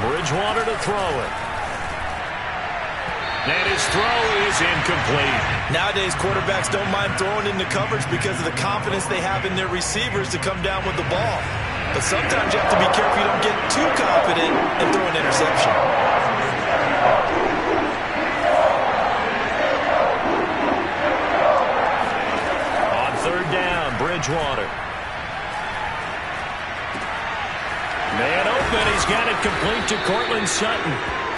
Bridgewater to throw it. And his throw is incomplete. Nowadays, quarterbacks don't mind throwing into coverage because of the confidence they have in their receivers to come down with the ball. But sometimes you have to be careful you don't get too confident and throw an interception. On third down, Bridgewater. Man open, he's got it complete to Courtland Sutton.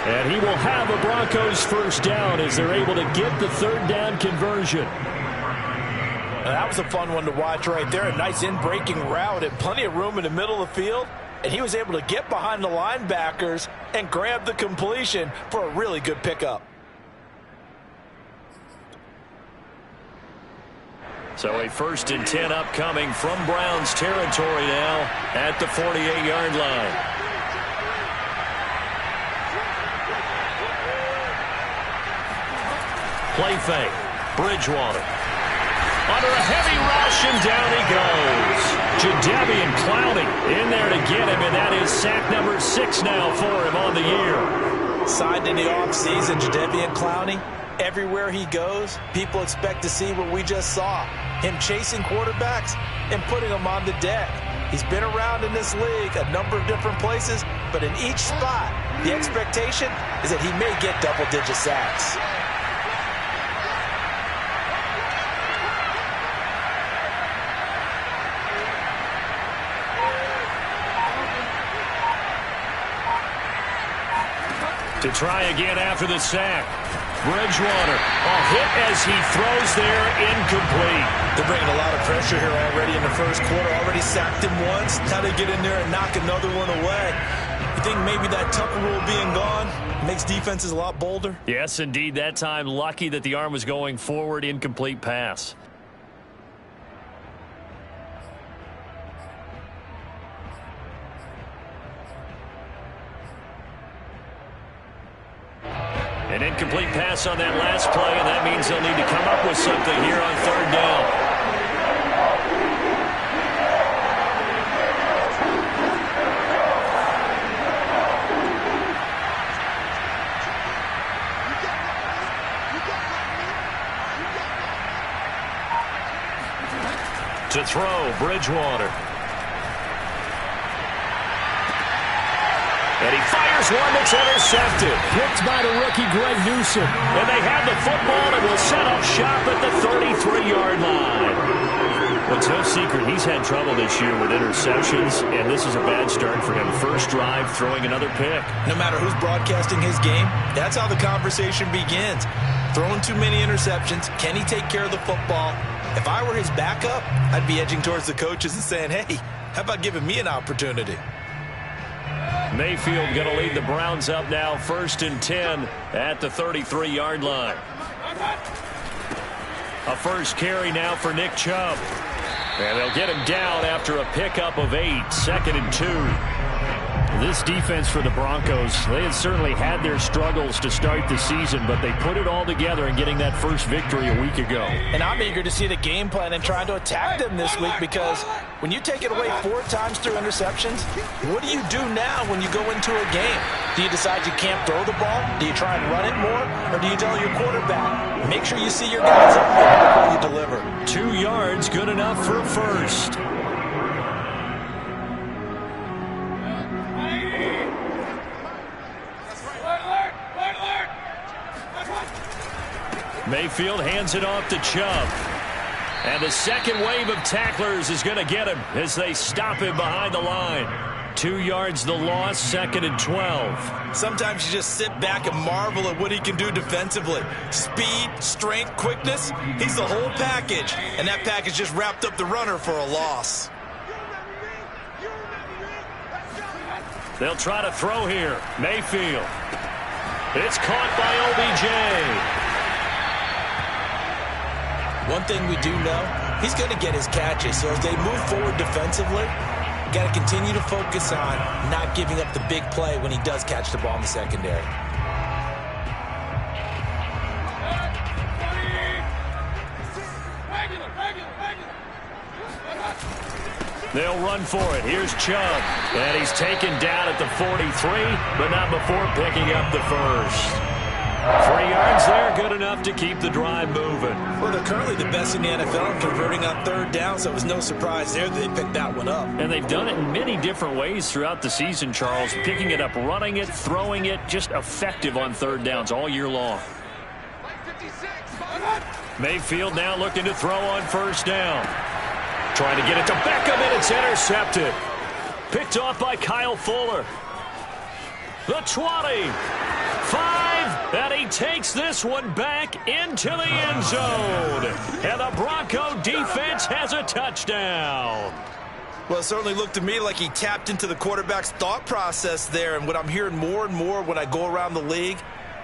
And he will have a Broncos first down as they're able to get the third down conversion. Now, that was a fun one to watch right there. A nice in-breaking route and plenty of room in the middle of the field. And he was able to get behind the linebackers and grab the completion for a really good pickup. So a 1st and 10 upcoming from Browns territory now at the 48-yard line. Play fake. Bridgewater. Under a heavy rush, and down he goes. Jadeveon Clowney in there to get him, and that is sack number 6 now for him on the year. Signed in the offseason, Jadeveon Clowney. Everywhere he goes, people expect to see what we just saw. Him chasing quarterbacks and putting them on the deck. He's been around in this league a number of different places, but in each spot, the expectation is that he may get double-digit sacks. To try again after the sack. Bridgewater, a hit as he throws there, incomplete. They're bringing a lot of pressure here already in the first quarter. Already sacked him once. Now they get in there and knock another one away. You think maybe that Tucker rule being gone makes defenses a lot bolder? Yes, indeed. That time, lucky that the arm was going forward, incomplete pass. An incomplete pass on that last play, and that means they'll need to come up with something here on third down. To throw, Bridgewater. And he fires one that's intercepted. Picked by the rookie, Greg Newsome. And they have the football and will set up shop at the 33-yard line. Well, it's no secret he's had trouble this year with interceptions, and this is a bad start for him. First drive, throwing another pick. No matter who's broadcasting his game, that's how the conversation begins. Throwing too many interceptions, can he take care of the football? If I were his backup, I'd be edging towards the coaches and saying, hey, how about giving me an opportunity? Mayfield going to lead the Browns up now, 1st and 10 at the 33-yard line. A first carry now for Nick Chubb. And they'll get him down after a pickup of 8, 2nd and 2. This defense for the Broncos, they had certainly had their struggles to start the season, but they put it all together in getting that first victory a week ago. And I'm eager to see the game plan and trying to attack them this week, because when you take it away 4 times through interceptions, what do you do now when you go into a game? Do you decide you can't throw the ball? Do you try and run it more? Or do you tell your quarterback, make sure you see your guys up there before you deliver? 2 yards, good enough for a first. Mayfield hands it off to Chubb. And the second wave of tacklers is going to get him as they stop him behind the line. 2 yards the loss, 2nd and 12. Sometimes you just sit back and marvel at what he can do defensively. Speed, strength, quickness, he's the whole package. And that package just wrapped up the runner for a loss. They'll try to throw here. Mayfield. It's caught by OBJ. One thing we do know, he's going to get his catches. So as they move forward defensively, got to continue to focus on not giving up the big play when he does catch the ball in the secondary. They'll run for it. Here's Chubb. And he's taken down at the 43, but not before picking up the first. 3 yards there, good enough to keep the drive moving. Well, they're currently the best in the NFL in converting on third down, so it was no surprise there that they picked that one up. And they've done it in many different ways throughout the season, Charles. Picking it up, running it, throwing it, just effective on third downs all year long. Mayfield now looking to throw on first down. Trying to get it to Beckham, and it's intercepted. Picked off by Kyle Fuller. The 20. 5, and he takes this one back into the end zone. And the Bronco defense has a touchdown. Well, it certainly looked to me like he tapped into the quarterback's thought process there. And what I'm hearing more and more when I go around the league,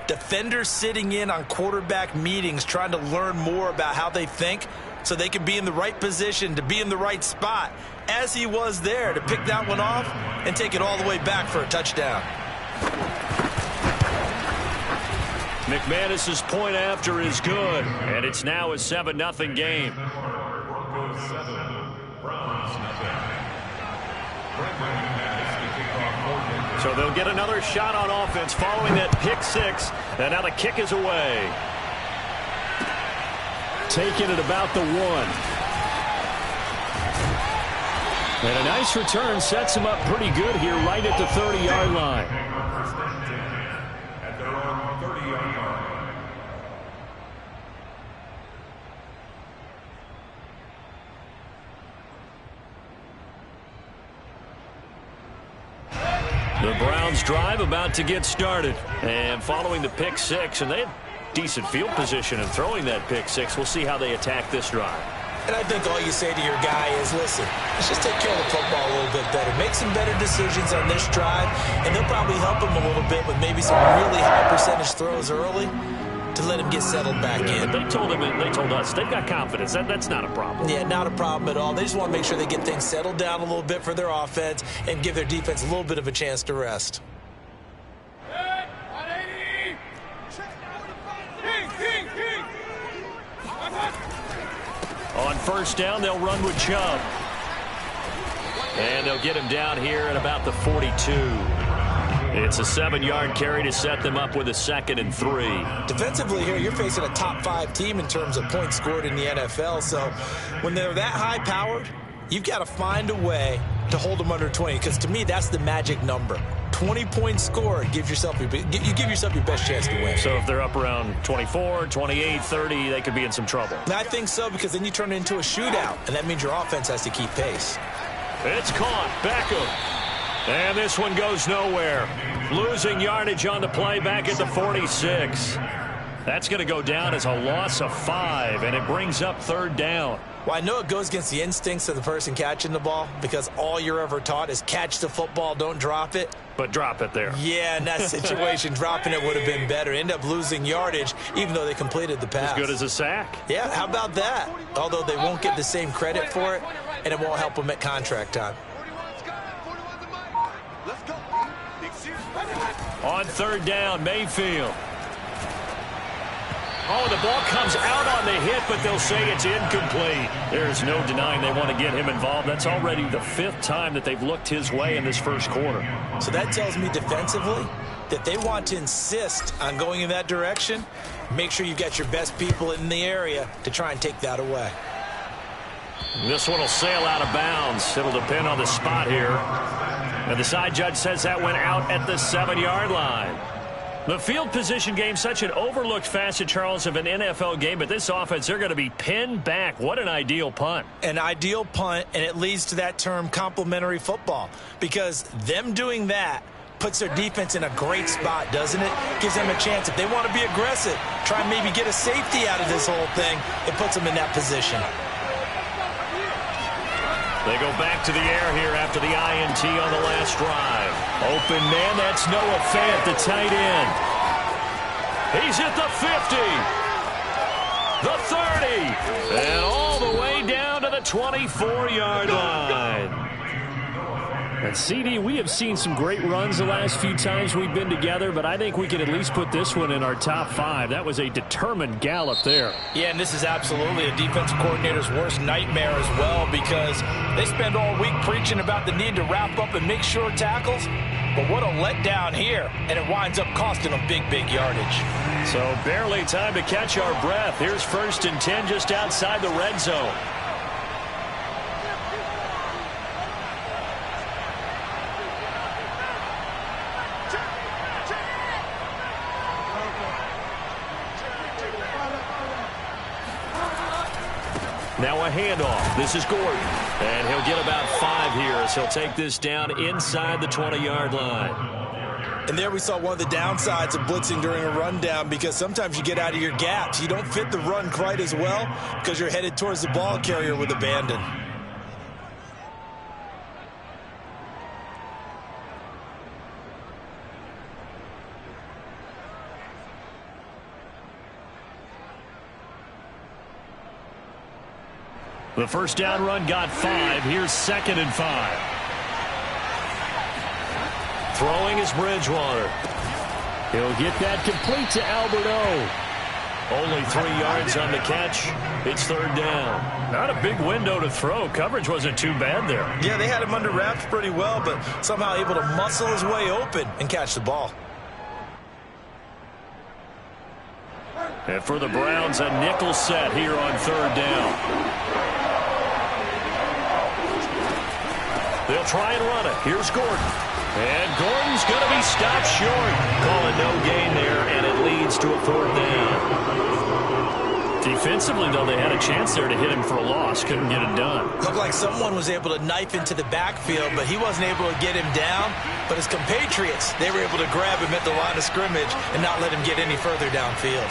defenders sitting in on quarterback meetings trying to learn more about how they think so they can be in the right position to be in the right spot, as he was there to pick that one off and take it all the way back for a touchdown. McManus's point after is good, and it's now a 7-0 game. So they'll get another shot on offense following that pick six, and now the kick is away. Taking it about the 1. And a nice return sets him up pretty good here right at the 30-yard line. The Browns drive about to get started. And following the pick six, and they had decent field position in throwing that pick six. We'll see how they attack this drive. And I think all you say to your guy is, listen, let's just take care of the football a little bit better. Make some better decisions on this drive, and they'll probably help him a little bit with maybe some really high percentage throws early to let him get settled back in. They told him, they told us, they've got confidence. That's not a problem. Yeah, not a problem at all. They just want to make sure they get things settled down a little bit for their offense and give their defense a little bit of a chance to rest. On first down, they'll run with Chubb. And they'll get him down here at about the 42. It's a 7-yard carry to set them up with a 2nd and 3. Defensively here, you're facing a top-5 team in terms of points scored in the NFL. So when they're that high-powered, you've got to find a way to hold them under 20. Because to me, that's the magic number. 20 points scored, you give yourself your best chance to win. So if they're up around 24, 28, 30, they could be in some trouble. And I think so, because then you turn it into a shootout, and that means your offense has to keep pace. It's caught. Beckham. And this one goes nowhere. Losing yardage on the play back at the 46. That's going to go down as a loss of 5, and it brings up third down. Well, I know it goes against the instincts of the person catching the ball because all you're ever taught is catch the football, don't drop it. But drop it there. Yeah, in that situation, dropping it would have been better. End up losing yardage, even though they completed the pass. As good as a sack. Yeah, how about that? Although they won't get the same credit for it, and it won't help them at contract time. On third down, Mayfield. Oh, the ball comes out on the hit, but they'll say it's incomplete. There's no denying they want to get him involved. That's already the 5th time that they've looked his way in this first quarter. So that tells me defensively that they want to insist on going in that direction. Make sure you've got your best people in the area to try and take that away. This one will sail out of bounds. It'll depend on the spot here. And the side judge says that went out at the 7-yard line. The field position game, such an overlooked facet, Charles, of an NFL game, but this offense, they're going to be pinned back. What an ideal punt. An ideal punt, and it leads to that term complementary football, because them doing that puts their defense in a great spot, doesn't it? Gives them a chance. If they want to be aggressive, try and maybe get a safety out of this whole thing, it puts them in that position. They go back to the air here after the INT on the last drive. Open man, that's Noah Fant, the tight end. He's at the 50, the 30, and all the way down to the 24-yard line. And CD, we have seen some great runs the last few times we've been together, but I think we can at least put this one in our top 5. That was a determined gallop there. Yeah, and this is absolutely a defensive coordinator's worst nightmare as well, because they spend all week preaching about the need to wrap up and make sure tackles. But what a letdown here, and it winds up costing them big yardage. So barely time to catch our breath. Here's 1st and 10 just outside the red zone. Now a handoff. This is Gordon. And he'll get about 5 here as he'll take this down inside the 20-yard line. And there we saw one of the downsides of blitzing during a rundown, because sometimes you get out of your gaps. You don't fit the run quite as well because you're headed towards the ball carrier with abandon. The first down run got 5. Here's 2nd and 5. Throwing is Bridgewater. He'll get that complete to Alberto. Only 3 yards on the catch. It's 3rd down. Not a big window to throw. Coverage wasn't too bad there. Yeah, they had him under wraps pretty well, but somehow able to muscle his way open and catch the ball. And for the Browns, a nickel set here on 3rd down. They'll try and run it. Here's Gordon. And Gordon's going to be stopped short. Calling no gain there, and it leads to a 4th down. Defensively, though, they had a chance there to hit him for a loss. Couldn't get it done. Looked like someone was able to knife into the backfield, but he wasn't able to get him down. But his compatriots, they were able to grab him at the line of scrimmage and not let him get any further downfield.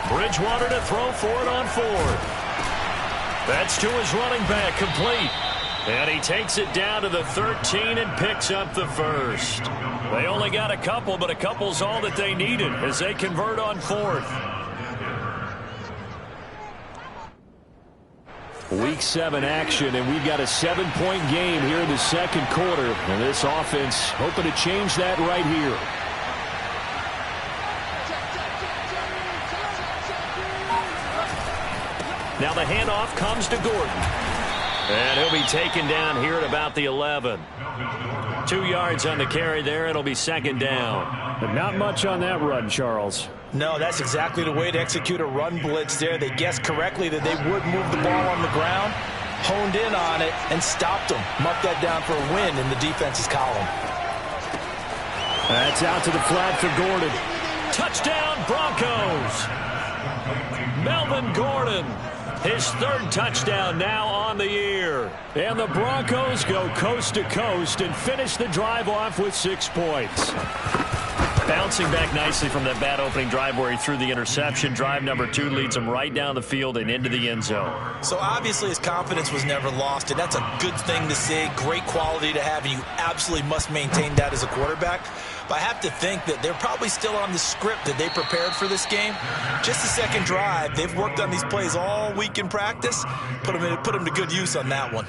Bridgewater to throw for it on 4th. That's to his running back, complete. And he takes it down to the 13 and picks up the 1st. They only got a couple, but a couple's all that they needed as they convert on 4th. Week 7 action, and we've got a 7-point game here in the 2nd quarter. And this offense hoping to change that right here. Now the handoff comes to Gordon. And he'll be taken down here at about the 11. 2 yards on the carry there. It'll be 2nd down. But not much on that run, Charles. No, that's exactly the way to execute a run blitz there. They guessed correctly that they would move the ball on the ground, honed in on it, and stopped them. Marked that down for a win in the defense's column. That's out to the flat for Gordon. Touchdown, Broncos. Melvin Gordon. His 3rd touchdown now on the year. And the Broncos go coast to coast and finish the drive off with 6 points. Bouncing back nicely from that bad opening drive where he threw the interception. Drive number 2 leads him right down the field and into the end zone. So obviously his confidence was never lost, and that's a good thing to see. Great quality to have, and you absolutely must maintain that as a quarterback. But I have to think that they're probably still on the script that they prepared for this game. Just the 2nd drive. They've worked on these plays all week in practice. Put them to good use on that one.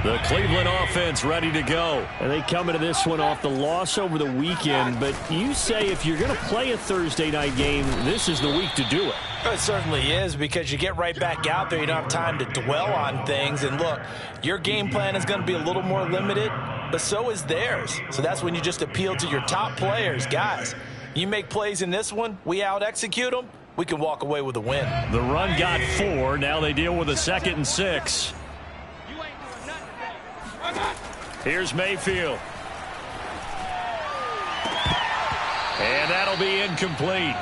The Cleveland offense ready to go. And they come into this one off the loss over the weekend. But you say if you're going to play a Thursday night game, this is the week to do it. It certainly is, because you get right back out there. You don't have time to dwell on things. And look, your game plan is going to be a little more limited, but so is theirs. So that's when you just appeal to your top players. Guys, you make plays in this one, we out-execute them, we can walk away with a win. The run got 4. Now they deal with a 2nd and 6. Here's Mayfield. And that'll be incomplete.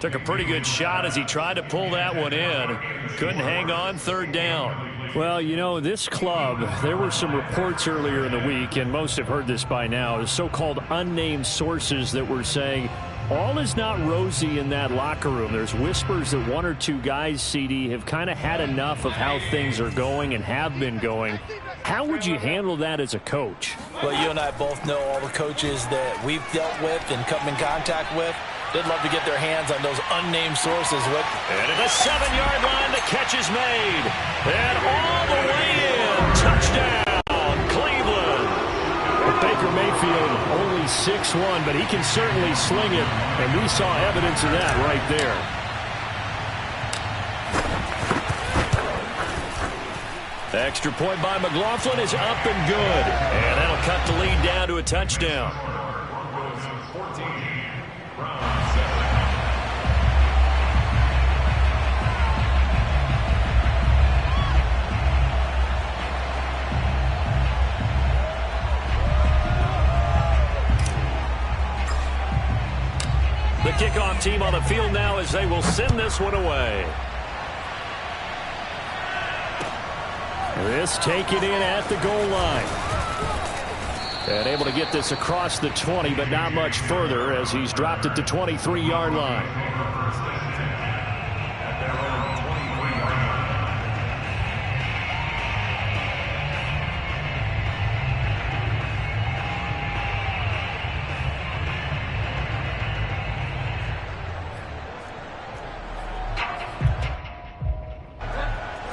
Took a pretty good shot as he tried to pull that one in. Couldn't hang on. 3rd down. Well, you know, this club, there were some reports earlier in the week, and most have heard this by now, the so-called unnamed sources that were saying All is not rosy in that locker room. There's whispers that one or two guys, CD, have kind of had enough of how things are going and have been going. How would you handle that as a coach? Well, you and I both know all the coaches that we've dealt with and come in contact with. They'd love to get their hands on those unnamed sources. And at the 7-yard line, the catch is made. And all the way in. Touchdown, Cleveland. Baker Mayfield only 6'1", but he can certainly sling it, and we saw evidence of that right there. The extra point by McLaughlin is up and good, and that'll cut the lead down to a touchdown. The kickoff team on the field now as they will send this one away. This taken in at the goal line. And able to get this across the 20, but not much further as he's dropped it to 23-yard line.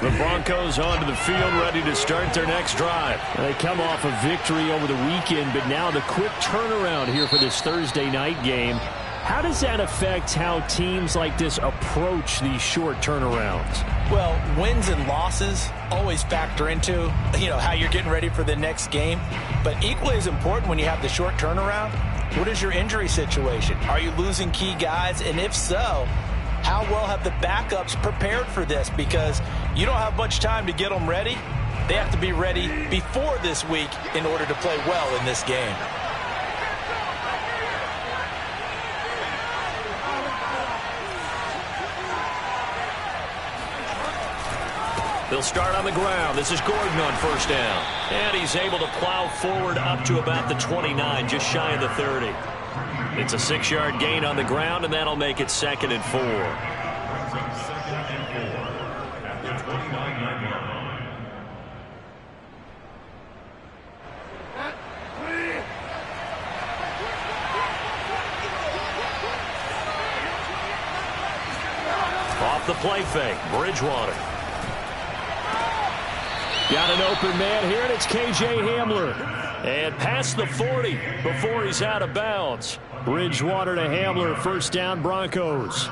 The Broncos onto the field, ready to start their next drive. They come off a victory over the weekend, but now the quick turnaround here for this Thursday night game. How does that affect how teams like this approach these short turnarounds? Well, wins and losses always factor into, how you're getting ready for the next game. But equally as important when you have the short turnaround, what is your injury situation? Are you losing key guys? And if so, how well have the backups prepared for this? Because you don't have much time to get them ready. They have to be ready before this week in order to play well in this game. They'll start on the ground. This is Gordon on first down. And he's able to plow forward up to about the 29, just shy of the 30. It's a 6-yard gain on the ground, and that'll make it 2nd and 4. Off the play fake, Bridgewater. Got an open man here, and it's K.J. Hamler. And past the 40 before he's out of bounds. Bridgewater to Hamler, first down Broncos.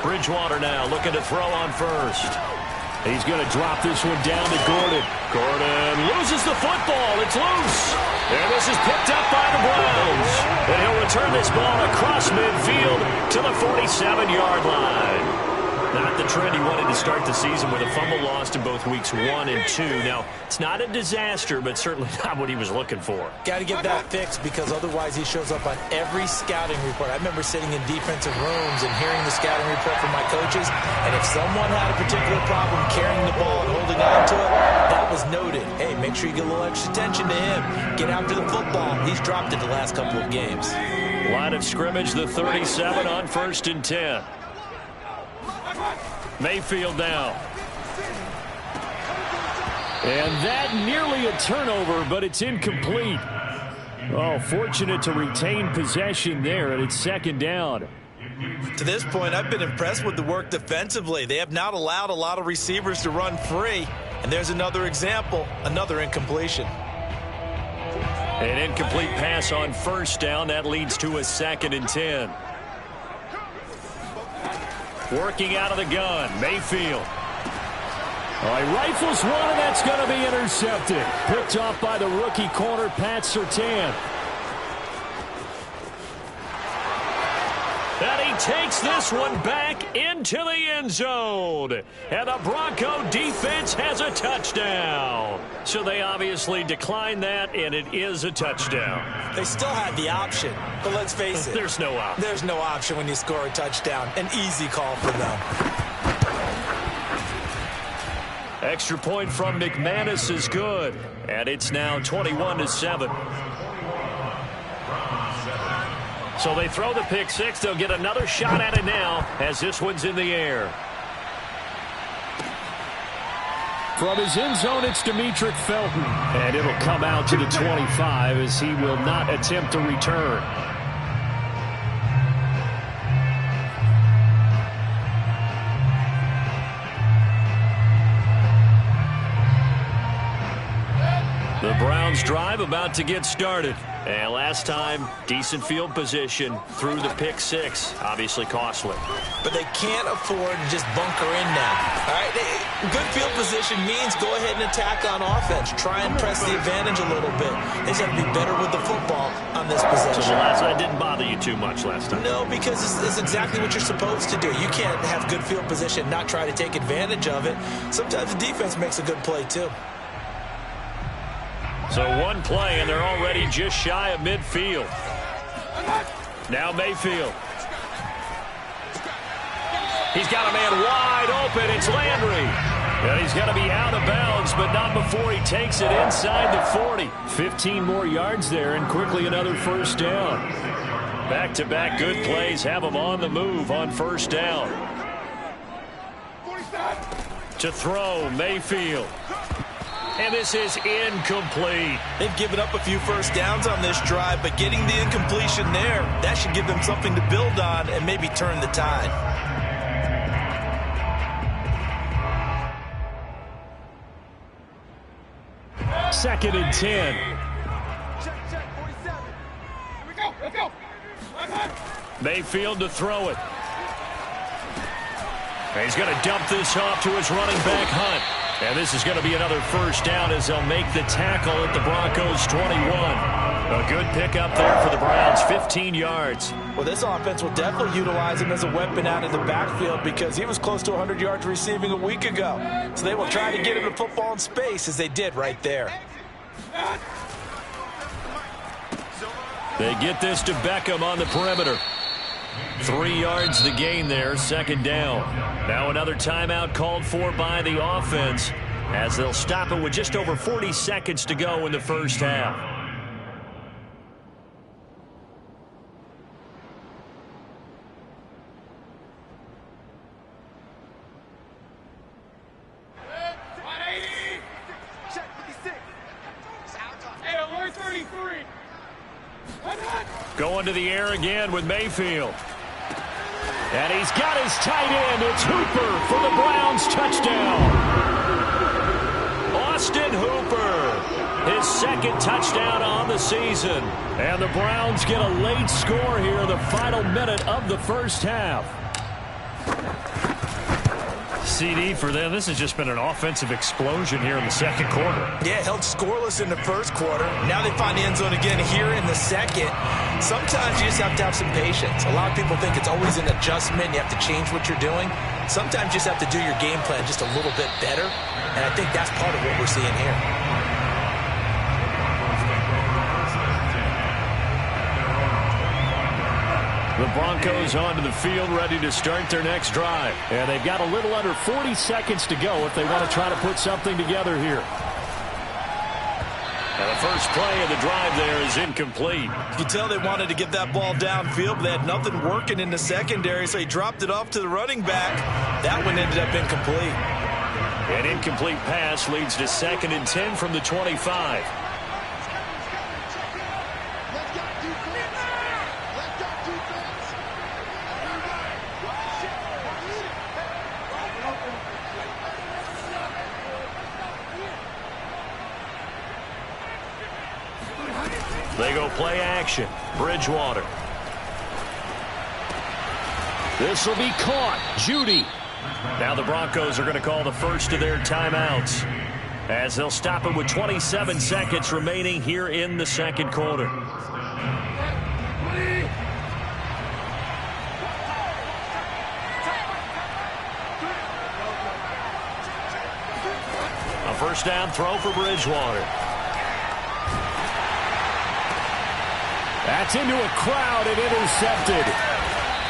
Bridgewater now looking to throw on first. He's going to drop this one down to Gordon. Gordon loses the football. It's loose. And this is picked up by the Browns. And he'll return this ball across midfield to the 47-yard line. Not the trend he wanted to start the season with a fumble lost in both weeks 1 and 2. Now, it's not a disaster, but certainly not what he was looking for. Got to get that fixed because otherwise he shows up on every scouting report. I remember sitting in defensive rooms and hearing the scouting report from my coaches, and if someone had a particular problem carrying the ball and holding on to it, that was noted. Hey, make sure you get a little extra attention to him. Get after the football. He's dropped it the last couple of games. Line of scrimmage, the 37 on 1st and 10. Mayfield now. And that nearly a turnover, but it's incomplete. Oh, fortunate to retain possession there, and it's 2nd down. To this point, I've been impressed with the work defensively. They have not allowed a lot of receivers to run free. And there's another example, another incompletion. An incomplete pass on 1st down. That leads to a 2nd and 10. Working out of the gun, Mayfield. Oh, he rifles one, and that's going to be intercepted. Picked off by the rookie corner, Pat Surtain. And he takes this one back into the end zone. And the Bronco defense has a touchdown. So they obviously declined that, and it is a touchdown. They still had the option, but let's face it. There's no option. There's no option when you score a touchdown. An easy call for them. Extra point from McManus is good. And it's now 21-7. So they throw the pick six. They'll get another shot at it now as this one's in the air. From his end zone, it's Demetric Felton. And it'll come out to the 25 as he will not attempt to return. The Browns drive about to get started. And last time, decent field position through the pick six. Obviously costly. But they can't afford to just bunker in now. All right, good field position means go ahead and attack on offense. Try and press the advantage a little bit. They just have to be better with the football on this possession. So the last night didn't bother you too much last time? No, because it's exactly what you're supposed to do. You can't have good field position, not try to take advantage of it. Sometimes the defense makes a good play, too. So one play, and they're already just shy of midfield. Now Mayfield. He's got a man wide open. It's Landry. And he's got to be out of bounds, but not before he takes it inside the 40. 15 more yards there, and quickly another first down. Back-to-back good plays have him on the move on first down. To throw, Mayfield. And this is incomplete. They've given up a few first downs on this drive, but getting the incompletion there, that should give them something to build on and maybe turn the tide. Second and 10. Let's go. Mayfield to throw it. And he's going to dump this off to his running back, Hunt. And this is going to be another first down as they'll make the tackle at the Broncos' 21. A good pickup there for the Browns, 15 yards. Well, this offense will definitely utilize him as a weapon out of the backfield because he was close to 100 yards receiving a week ago. So they will try to get him the football in space as they did right there. They get this to Beckham on the perimeter. 3 yards the gain there, second down. Now another timeout called for by the offense as they'll stop it with just over 40 seconds to go in the first half. Going to the air again with Mayfield. And he's got his tight end. It's Hooper for the Browns touchdown. Austin Hooper, his second touchdown on the season. And the Browns get a late score here, the final minute of the first half. CD for them. This has just been an offensive explosion here in the second quarter. Yeah, held scoreless in the first quarter. Now they find the end zone again here in the second. Sometimes you just have to have some patience. A lot of people think it's always an adjustment. You have to change what you're doing. Sometimes you just have to do your game plan just a little bit better. And I think that's part of what we're seeing here. The Broncos onto the field ready to start their next drive. And they've got a little under 40 seconds to go if they want to try to put something together here. And the first play of the drive there is incomplete. You can tell they wanted to get that ball downfield, but they had nothing working in the secondary, so he dropped it off to the running back. That one ended up incomplete. An incomplete pass leads to 2nd and 10 from the 25. They go play action. Bridgewater. This will be caught. Judy. Now the Broncos are going to call the first of their timeouts, as they'll stop it with 27 seconds remaining here in the second quarter. A first down throw for Bridgewater. That's into a crowd and intercepted.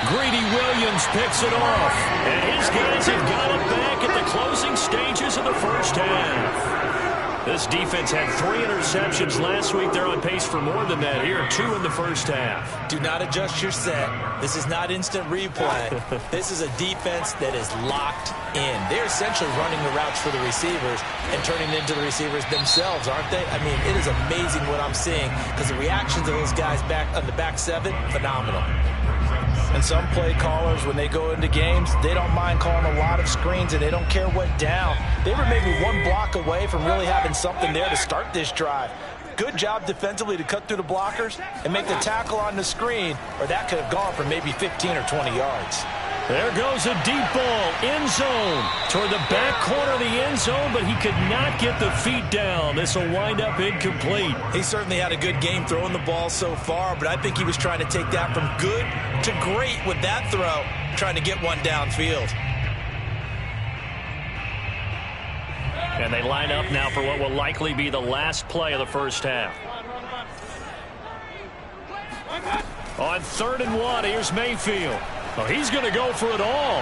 Greedy Williams picks it off, and his guys have got it back at the closing stages of the first half. This defense had 3 interceptions last week. They're on pace for more than that here, 2 in the first half. Do not adjust your set. This is not instant replay. This is a defense that is locked in. They're essentially running the routes for the receivers and turning it into the receivers themselves, aren't they? I mean, it is amazing what I'm seeing, because the reactions of those guys back on the back 7, phenomenal. And some play callers, when they go into games, they don't mind calling a lot of screens, and they don't care what down. They were maybe 1 block away from really having something there to start this drive. Good job defensively to cut through the blockers and make the tackle on the screen, or that could have gone for maybe 15 or 20 yards. There goes a deep ball, end zone, toward the back corner of the end zone, but he could not get the feet down. This will wind up incomplete. He certainly had a good game throwing the ball so far, but I think he was trying to take that from good to great with that throw, trying to get one downfield. And they line up now for what will likely be the last play of the first half. On 3rd and 1, here's Mayfield. Oh, he's going to go for it all.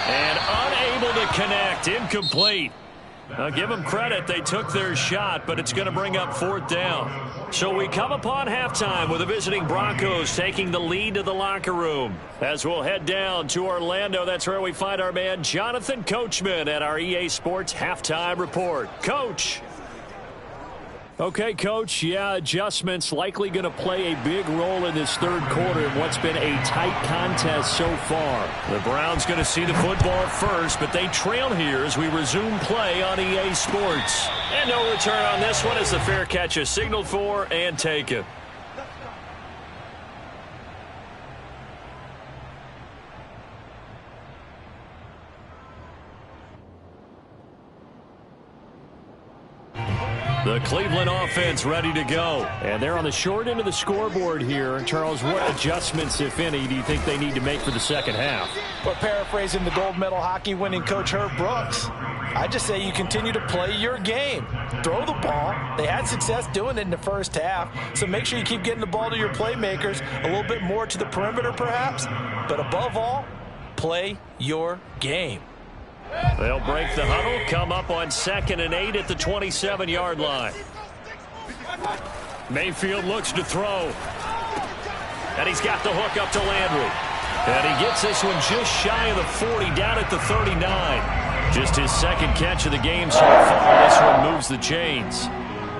And unable to connect. Incomplete. Now, give them credit. They took their shot, but it's going to bring up 4th down. So we come upon halftime with the visiting Broncos taking the lead to the locker room. As we'll head down to Orlando, that's where we find our man Jonathan Coachman at our EA Sports Halftime Report. Coach. Okay, Coach, yeah, adjustments likely going to play a big role in this third quarter in what's been a tight contest so far. The Browns going to see the football first, but they trail here as we resume play on EA Sports. And no return on this one as the fair catch is signaled for and taken. The Cleveland offense ready to go. And they're on the short end of the scoreboard here. And Charles, what adjustments, if any, do you think they need to make for the second half? Well, paraphrasing the gold medal hockey winning coach Herb Brooks, I just say you continue to play your game. Throw the ball. They had success doing it in the first half. So make sure you keep getting the ball to your playmakers, a little bit more to the perimeter perhaps. But above all, play your game. They'll break the huddle, come up on 2nd and 8 at the 27-yard line. Mayfield looks to throw. And he's got the hook up to Landry. And he gets this one just shy of the 40, down at the 39. Just his 2nd catch of the game so far. This one moves the chains.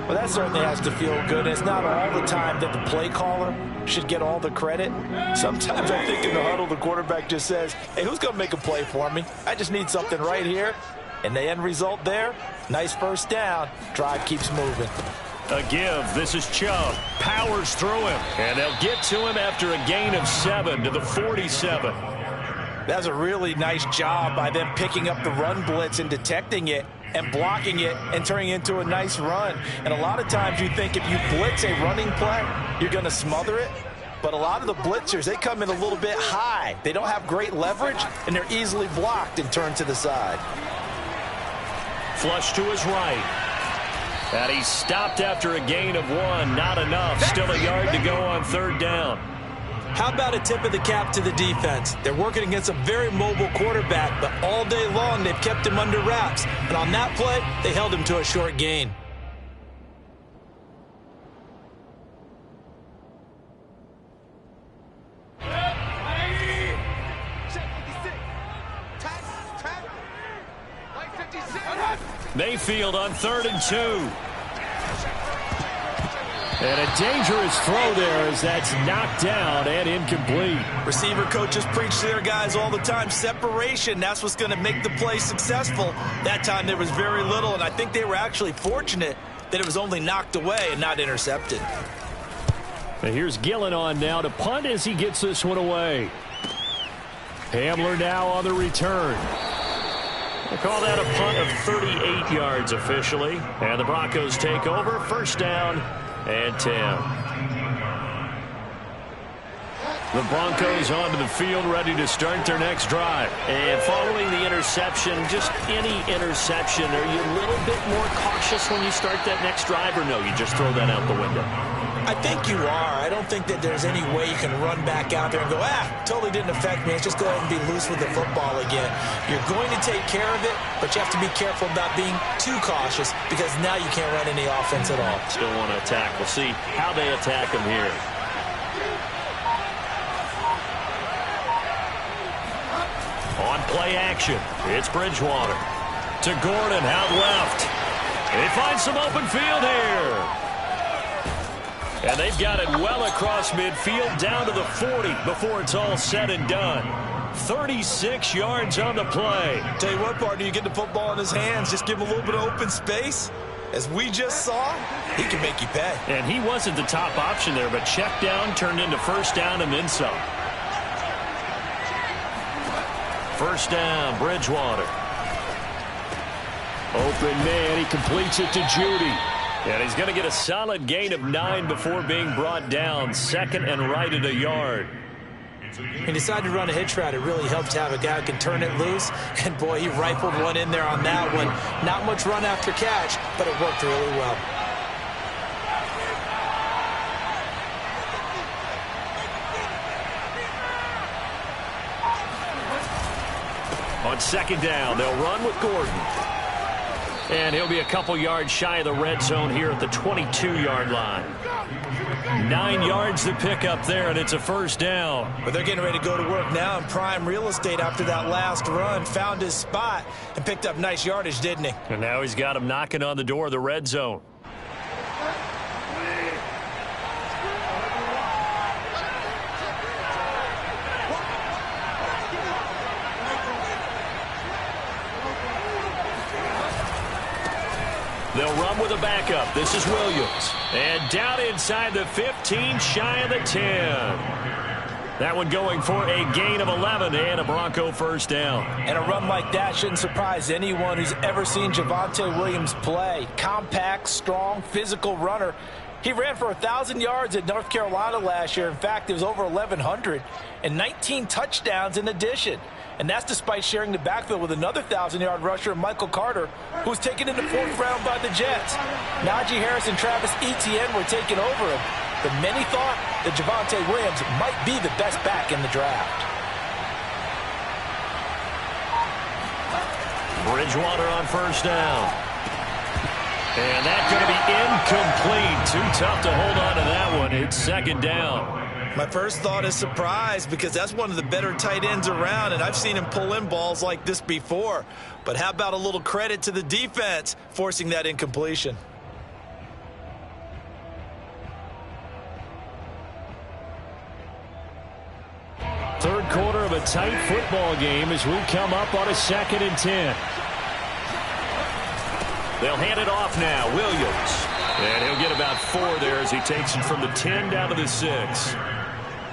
Well, that certainly has to feel good. It's not all the time that the play caller should get all the credit. Sometimes I think in the huddle, the quarterback just says, hey, who's going to make a play for me? I just need something right here. And the end result there, nice first down. Drive keeps moving. A give. This is Chubb. Powers through him. And they'll get to him after a gain of 7 to the 47. That's a really nice job by them picking up the run blitz and detecting it and blocking it and turning it into a nice run. And a lot of times you think if you blitz a running play, you're going to smother it. But a lot of the blitzers, they come in a little bit high. They don't have great leverage, and they're easily blocked and turned to the side. Flush to his right. And he's stopped after a gain of 1. Not enough. Still a yard to go on 3rd down. How about a tip of the cap to the defense? They're working against a very mobile quarterback, but all day long they've kept him under wraps. And on that play, they held him to a short gain. Mayfield on 3rd and 2. And a dangerous throw there as that's knocked down and incomplete. Receiver coaches preach to their guys all the time. Separation, that's what's going to make the play successful. That time there was very little, and I think they were actually fortunate that it was only knocked away and not intercepted. And here's Gillen on now to punt as he gets this one away. Hamler now on the return. We'll call that a punt of 38 yards officially. And the Broncos take over. First down and 10. The Broncos onto the field, ready to start their next drive. And following the interception, just any interception, are you a little bit more cautious when you start that next drive, or no, you just throw that out the window? I think you are. I don't think that there's any way you can run back out there and go, totally didn't affect me. Let's just go ahead and be loose with the football again. You're going to take care of it, but you have to be careful about being too cautious because now you can't run any offense at all. Still want to attack. We'll see how they attack them here. On play action, it's Bridgewater. To Gordon, out left. They find some open field here. And they've got it well across midfield, down to the 40 before it's all said and done. 36 yards on the play. Tell you what, partner, you get the football in his hands, just give him a little bit of open space. As we just saw, he can make you pay. And he wasn't the top option there, but check down turned into first down and then some. First down, Bridgewater. Open man, he completes it to Judy. And he's going to get a solid gain of 9 before being brought down. Second and right at a yard. He decided to run a hitch route. It really helped to have a guy who can turn it loose. And, boy, he rifled one in there on that one. Not much run after catch, but it worked really well. On second down, they'll run with Gordon. And he'll be a couple yards shy of the red zone here at the 22-yard line. 9 yards to pick up there, and it's a first down. But they're getting ready to go to work now in prime real estate after that last run. Found his spot and picked up nice yardage, didn't he? And now he's got him knocking on the door of the red zone. They'll run with a backup. This is Williams. And down inside the 15, shy of the 10. That one going for a gain of 11 and a Bronco first down. And a run like that shouldn't surprise anyone who's ever seen Javonte Williams play. Compact, strong, physical runner. He ran for 1,000 yards at North Carolina last year. In fact, it was over 1,100 and 19 touchdowns in addition. And that's despite sharing the backfield with another 1,000-yard rusher, Michael Carter, who was taken in the 4th round by the Jets. Najee Harris and Travis Etienne were taking over him, but many thought that Javonte Williams might be the best back in the draft. Bridgewater on first down. And that's going to be incomplete. Too tough to hold on to that one. It's second down. My first thought is surprise because that's one of the better tight ends around, and I've seen him pull in balls like this before. But how about a little credit to the defense forcing that incompletion? Third quarter of a tight football game as we come up on a 2nd and 10. They'll hand it off now. Williams. And he'll get about 4 there as he takes it from the 10 down to the 6.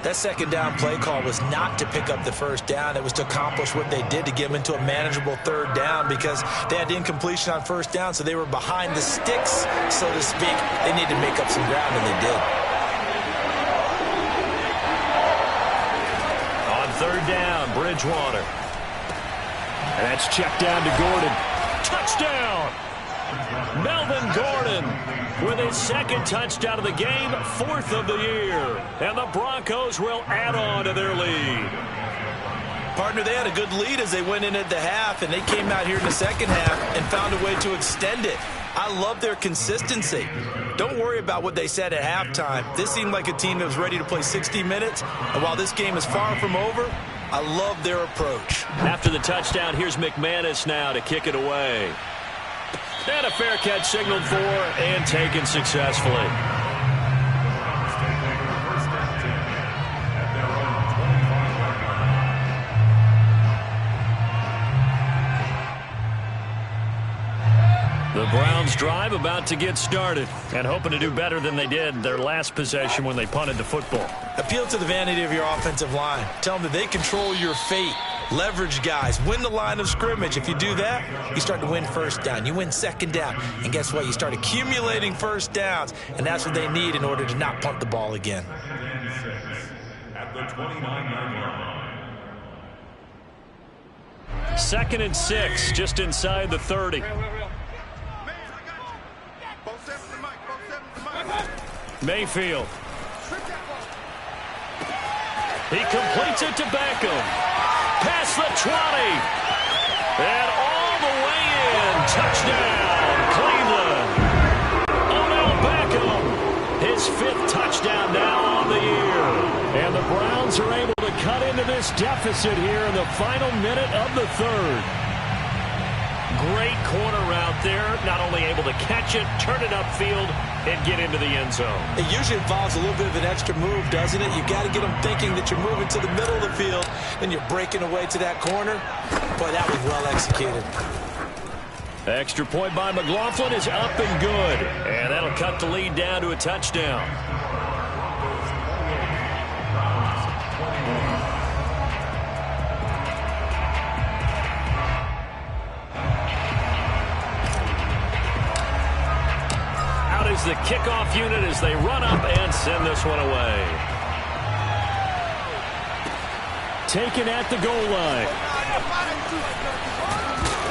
That second down play call was not to pick up the first down. It was to accomplish what they did to get them into a manageable 3rd down because they had incompletion on first down, so they were behind the sticks, so to speak. They needed to make up some ground, and they did. On 3rd down, Bridgewater. And that's checked down to Gordon. Touchdown! Melvin Gordon with his 2nd touchdown of the game, 4th of the year. And the Broncos will add on to their lead. Partner, they had a good lead as they went in at the half, and they came out here in the second half and found a way to extend it. I love their consistency. Don't worry about what they said at halftime. This seemed like a team that was ready to play 60 minutes, and while this game is far from over, I love their approach. After the touchdown, here's McManus now to kick it away. And a fair catch signaled for and taken successfully. The Browns drive about to get started and hoping to do better than they did their last possession when they punted the football. Appeal to the vanity of your offensive line. Tell them that they control your fate. Leverage guys, win the line of scrimmage. If you do that, you start to win first down. You win second down. And guess what? You start accumulating first downs. And that's what they need in order to not punt the ball again. At the 29-yard line. 2nd and 6, just inside the 30. Mayfield. He completes it to Beckham. Past the 20. And all the way in. Touchdown, Cleveland. Odell Beckham. His 5th touchdown now on the year. And the Browns are able to cut into this deficit here in the final minute of the 3rd. Great corner route there. Not only able to catch it, turn it upfield, and get into the end zone. It usually involves a little bit of an extra move, doesn't it? You got to get them thinking that you're moving to the middle of the field, and you're breaking away to that corner. Boy, that was well executed. Extra point by McLaughlin is up and good. And that'll cut the lead down to a touchdown. The kickoff unit as they run up and send this one away. Taken at the goal line.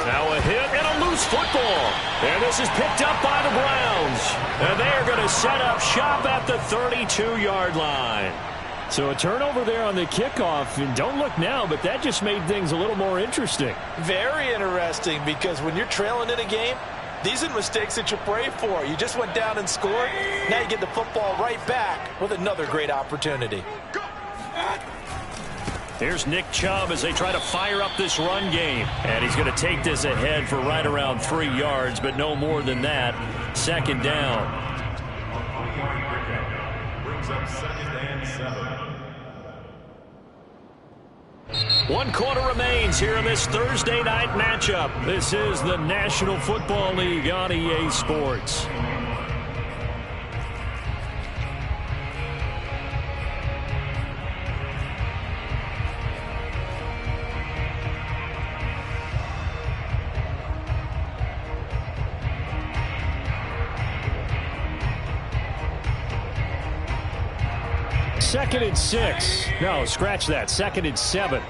Now a hit and a loose football. And this is picked up by the Browns. And they are going to set up shop at the 32-yard line. So a turnover there on the kickoff. And don't look now, but that just made things a little more interesting. Very interesting, because when you're trailing in a game, these are mistakes that you pray for. You just went down and scored. Now you get the football right back with another great opportunity. Here's Nick Chubb as they try to fire up this run game. And he's going to take this ahead for right around 3 yards, but no more than that. 2nd down. Brings up 2nd and 7. 1 quarter remains here in this Thursday night matchup. This is the National Football League on EA Sports. Second and 6. No, scratch that. 2nd and 7.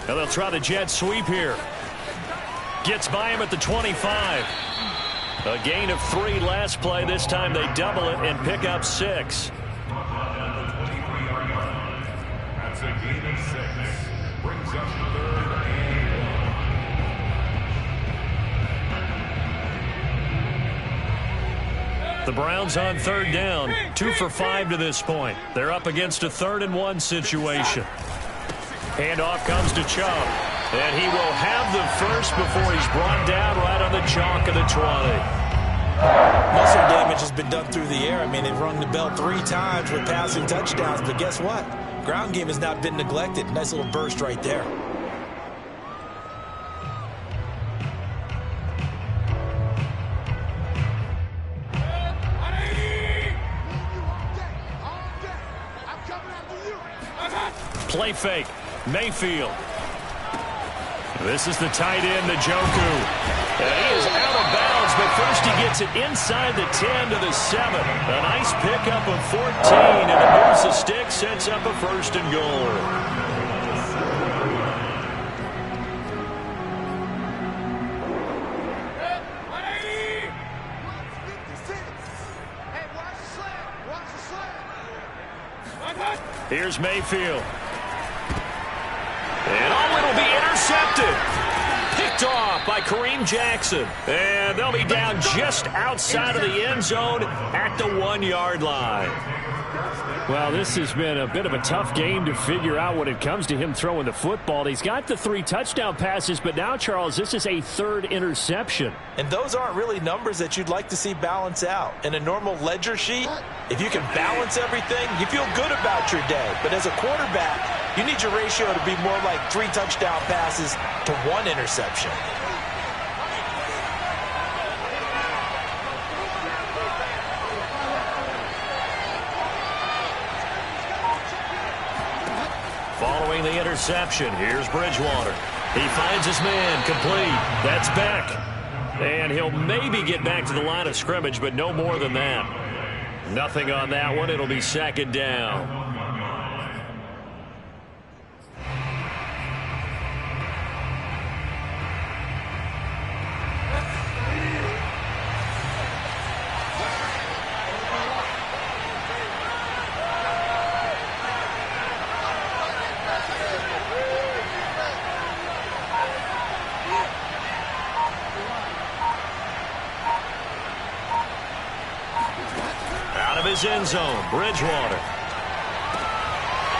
Now they'll try the jet sweep here. Gets by him at the 25. A gain of 3 last play. This time they double it and pick up 6. That's a gain of 6. Brings up 3rd and 1. The Browns on 3rd down. 2 for 5 to this point. They're up against a 3rd and 1 situation. Handoff comes to Chubb. And he will have the first before he's brought down right on the chalk of the 20. Muscle damage has been done through the air. I mean, they've rung the bell 3 times with passing touchdowns. But guess what? Ground game has not been neglected. Nice little burst right there. Play fake. Mayfield. This is the tight end, Njoku. And he is out of bounds, but first he gets it inside the 10 to the 7. A nice pickup of 14, and it moves the stick, sets up a 1st and goal. Here's Mayfield. And it'll be intercepted. Picked off by Kareem Jackson. And they'll be down just outside of the end zone at the 1-yard line. Well, this has been a bit of a tough game to figure out when it comes to him throwing the football. He's got the 3 touchdown passes, but now, Charles, this is a 3rd interception. And those aren't really numbers that you'd like to see balance out. In a normal ledger sheet, if you can balance everything, you feel good about your day. But as a quarterback, you need your ratio to be more like 3 touchdown passes to 1 interception. throwing the interception. Here's Bridgewater. He finds his man, complete. That's Beck. And he'll maybe get back to the line of scrimmage, but no more than that. Nothing on that one. It'll be second down. End zone, Bridgewater.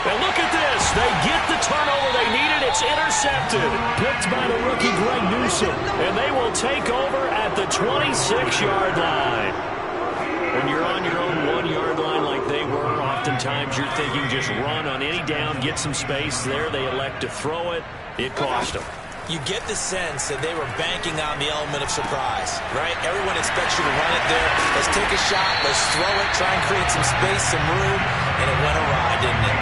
And look at this. They get the turnover they needed. It's intercepted. Picked by the rookie Greg Newsome. And they will take over at the 26-yard line. When you're on your own 1-yard line like they were, oftentimes you're thinking just run on any down, get some space. There they elect to throw it. It cost them. You get the sense that they were banking on the element of surprise, right? Everyone expects you to run it there. Let's take a shot. Let's throw it. Try and create some space, some room. And it went awry, didn't it?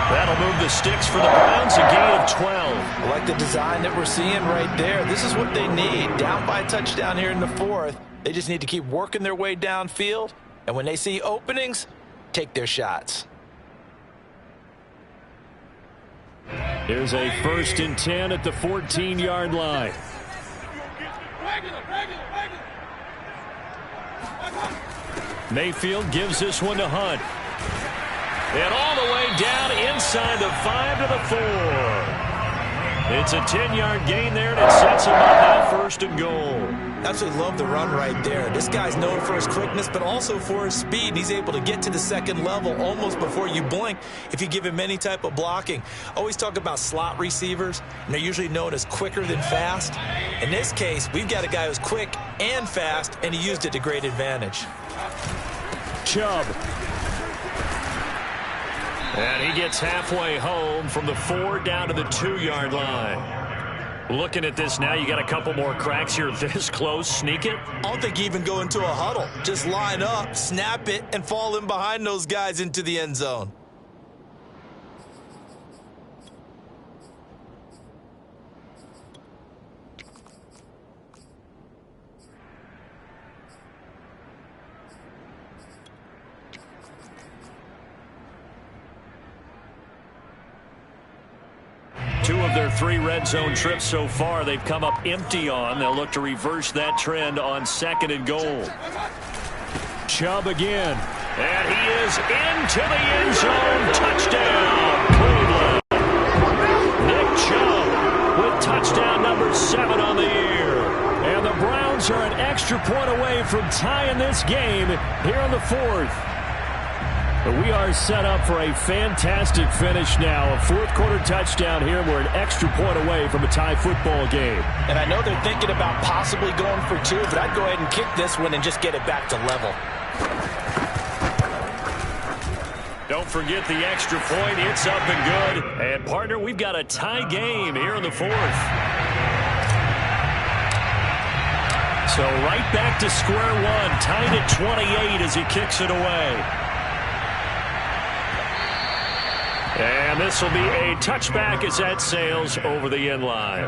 That'll move the sticks for the Browns, a gain of 12. I like the design that we're seeing right there. This is what they need. Down by a touchdown here in the fourth. They just need to keep working their way downfield. And when they see openings, take their shots. Here's a 1st and 10 at the 14-yard line. Mayfield gives this one to Hunt. And all the way down inside the 5 to the 4. It's a 10-yard gain there, and it sets him up now 1st and goal. Absolutely love the run right there. This guy's known for his quickness, but also for his speed. And he's able to get to the second level almost before you blink if you give him any type of blocking. Always talk about slot receivers, and they're usually known as quicker than fast. In this case, we've got a guy who's quick and fast, and he used it to great advantage. Chubb. And he gets halfway home from the 4 down to the 2-yard line. Looking at this now, you got a couple more cracks here this close. Sneak it? I don't think you even go into a huddle. Just line up, snap it, and fall in behind those guys into the end zone. Two of their 3 red zone trips so far, they've come up empty on. They'll look to reverse that trend on 2nd and goal. Chubb again. And he is into the end zone. Touchdown, Cleveland. Nick Chubb with touchdown number 7 on the year. And the Browns are an extra point away from tying this game here in the 4th. We are set up for a fantastic finish now. A 4th quarter touchdown here. We're an extra point away from a tie football game. And I know they're thinking about possibly going for 2, but I'd go ahead and kick this one and just get it back to level. Don't forget the extra point. It's up and good. And, partner, we've got a tie game here in the 4th. So right back to square one. Tied at 28 as he kicks it away. And this will be a touchback as that sails over the end line.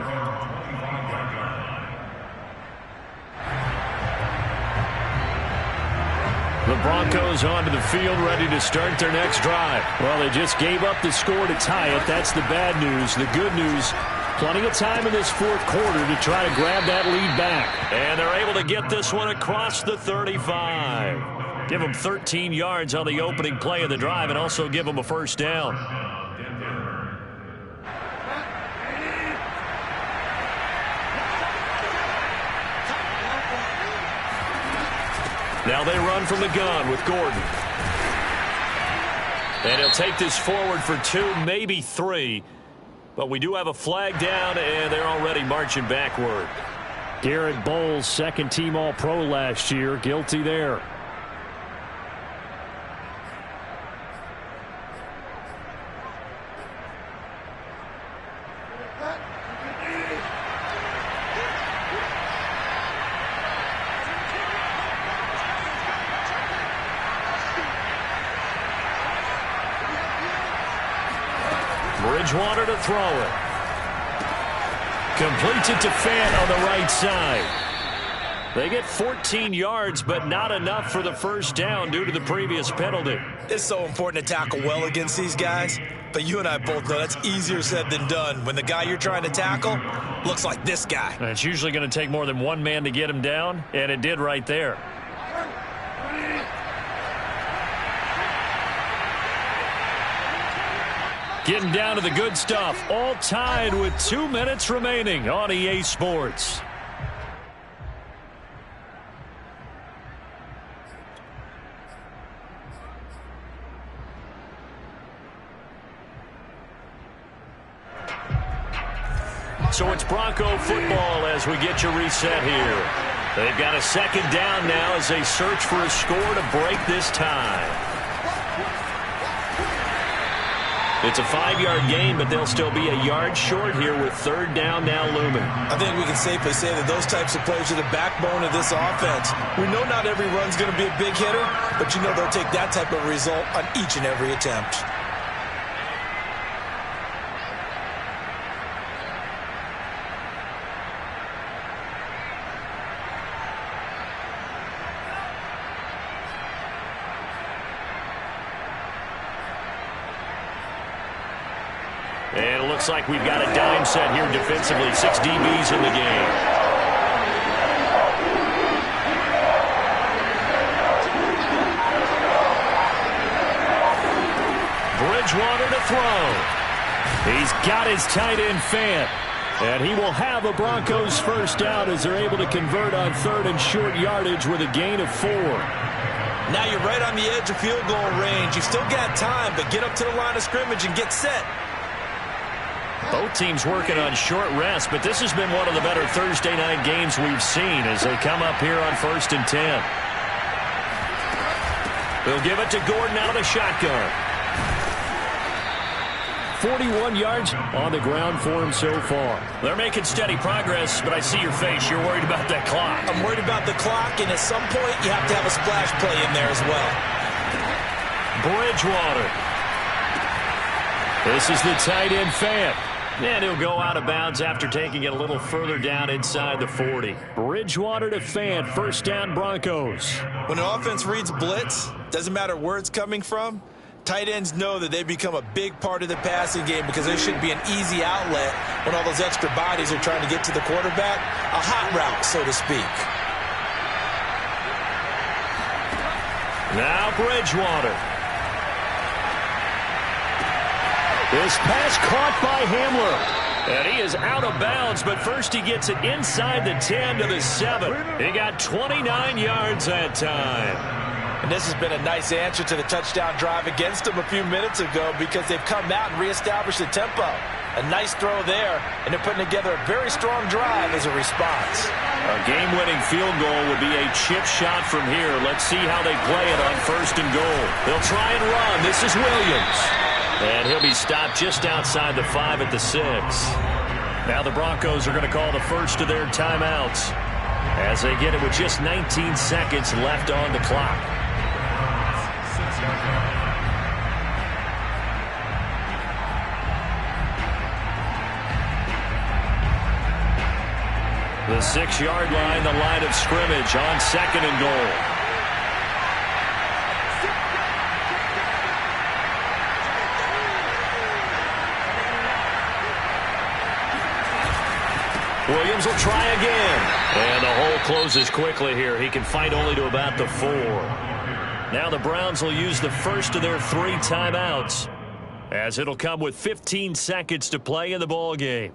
The Broncos onto the field ready to start their next drive. Well, they just gave up the score to tie it. That's the bad news. The good news, plenty of time in this 4th quarter to try to grab that lead back. And they're able to get this one across the 35. Give them 13 yards on the opening play of the drive and also give them a 1st down. Now they run from the gun with Gordon. And he'll take this forward for 2, maybe 3. But we do have a flag down, and they're already marching backward. Garrett Bowles, 2nd team All-Pro last year, guilty there. Bridgewater to throw it. Completes it to Fant on the right side. They get 14 yards, but not enough for the first down due to the previous penalty. It's so important to tackle well against these guys, but you and I both know that's easier said than done when the guy you're trying to tackle looks like this guy. And it's usually going to take more than one man to get him down, and it did right there. Getting down to the good stuff, all tied with 2 minutes remaining on EA Sports. So it's Bronco football as we get you reset here. They've got a second down now as they search for a score to break this tie. It's a 5-yard gain, but they'll still be a yard short here with third down now looming. I think we can safely say that those types of plays are the backbone of this offense. We know not every run's going to be a big hitter, but you know they'll take that type of result on each and every attempt. And it looks like we've got a dime set here defensively. 6 DBs in the game. Bridgewater to throw. He's got his tight end Fant. And he will have a Broncos first down as they're able to convert on third and short yardage with a gain of 4. Now you're right on the edge of field goal range. You've still got time, but get up to the line of scrimmage and get set. Both teams working on short rest, but this has been one of the better Thursday night games we've seen as they come up here on 1st and 10. They'll give it to Gordon out of the shotgun. 41 yards on the ground for him so far. They're making steady progress, but I see your face. You're worried about that clock. I'm worried about the clock, and at some point you have to have a splash play in there as well. Bridgewater. This is the tight end Fant. And he'll go out of bounds after taking it a little further down inside the 40. Bridgewater to Fant, first down Broncos. When an offense reads blitz, doesn't matter where it's coming from, tight ends know that they become a big part of the passing game because there should be an easy outlet when all those extra bodies are trying to get to the quarterback. A hot route, so to speak. Now Bridgewater. This pass caught by Hamler. And he is out of bounds, but first he gets it inside the 10 to the 7. He got 29 yards that time. And this has been a nice answer to the touchdown drive against them a few minutes ago because they've come out and reestablished the tempo. A nice throw there, and they're putting together a very strong drive as a response. A game-winning field goal would be a chip shot from here. Let's see how they play it on 1st and goal. They'll try and run. This is Williams. And he'll be stopped just outside the 5 at the 6. Now the Broncos are going to call the first of their timeouts as they get it with just 19 seconds left on the clock. The 6-yard line, the line of scrimmage on 2nd and goal. Williams will try again. And the hole closes quickly here. He can fight only to about the 4. Now the Browns will use the first of their 3 timeouts as it'll come with 15 seconds to play in the ball game.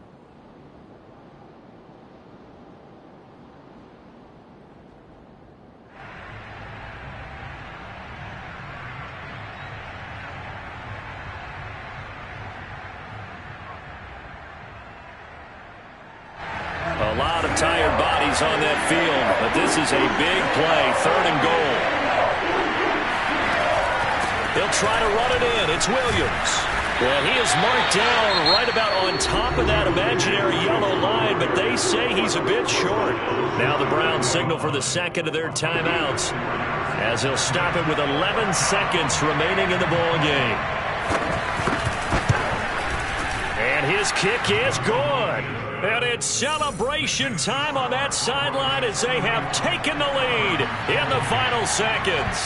A lot of tired bodies on that field, but this is a big play, 3rd and goal. They'll try to run it in. It's Williams. Well, he is marked down right about on top of that imaginary yellow line, but they say he's a bit short. Now the Browns signal for the second of their timeouts as they'll stop it with 11 seconds remaining in the ball game. This kick is good. And it's celebration time on that sideline as they have taken the lead in the final seconds.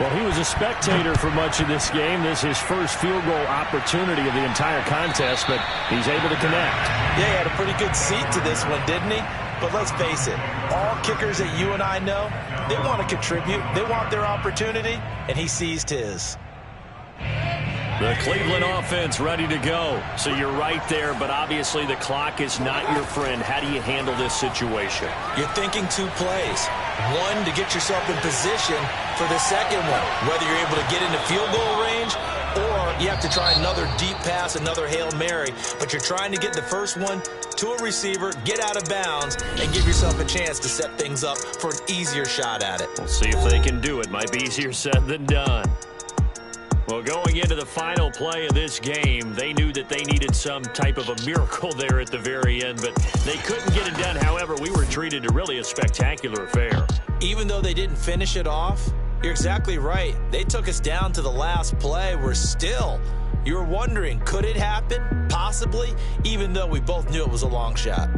Well, he was a spectator for much of this game. This is his first field goal opportunity of the entire contest, but he's able to connect. Yeah, he had a pretty good seat to this one, didn't he? But let's face it, all kickers that you and I know, they want to contribute. They want their opportunity, and he seized his. The Cleveland offense ready to go. So you're right there, but obviously the clock is not your friend. How do you handle this situation? You're thinking two plays. One, to get yourself in position for the second one, whether you're able to get into field goal range or you have to try another deep pass, another Hail Mary. But you're trying to get the first one to a receiver, get out of bounds, and give yourself a chance to set things up for an easier shot at it. We'll see if they can do it. Might be easier said than done. Well, going into the final play of this game, they knew that they needed some type of a miracle there at the very end, but they couldn't get it done. However, we were treated to really a spectacular affair. Even though they didn't finish it off, you're exactly right. They took us down to the last play. We're still, you were wondering, could it happen? Possibly, even though we both knew it was a long shot.